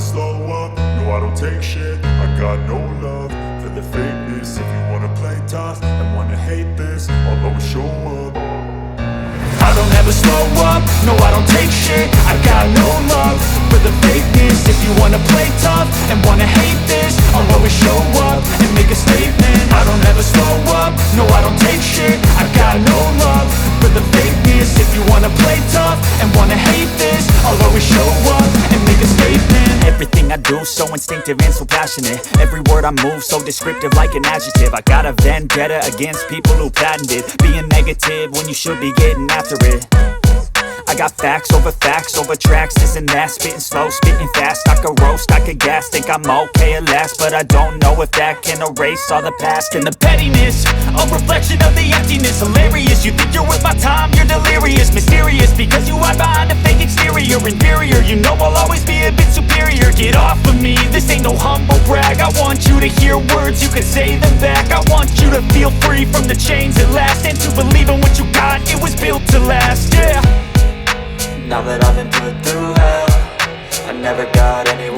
slow up, no I don't take shit. I got no love for the fakeness. If you wanna play tough and wanna hate this, I'll always show up. I don't ever slow up, no I don't take shit. I got no love for the fakeness. If you wanna play tough and wanna hate this, I'll always show up and make a statement. I don't ever slow up, no I don't take shit. I got no love for the fakeness. If you wanna play tough and wanna hate this, I'll always show up and make a statement. Everything I do so instinctive and so passionate. Every word I move so descriptive like an adjective. I got a vendetta against people who patented being negative when you should be getting after it. I got facts over tracks, this and that. Spitting slow, spitting fast, I could roast, I could gas. Think I'm okay at last, but I don't know if that can erase all the past. And the pettiness, a reflection of the emptiness. Hilarious, you think you're worth my time, you're delirious. Mysterious, because you hide behind a fake exterior. Inferior, you know I'll always be a bit superior. Get off of me, this ain't no humble brag. I want you to hear words, you can say them back. I want you to feel free from the chains at last, and to believe in what you got, it was built to last, yeah. Now that I've been put through hell, I never got anyone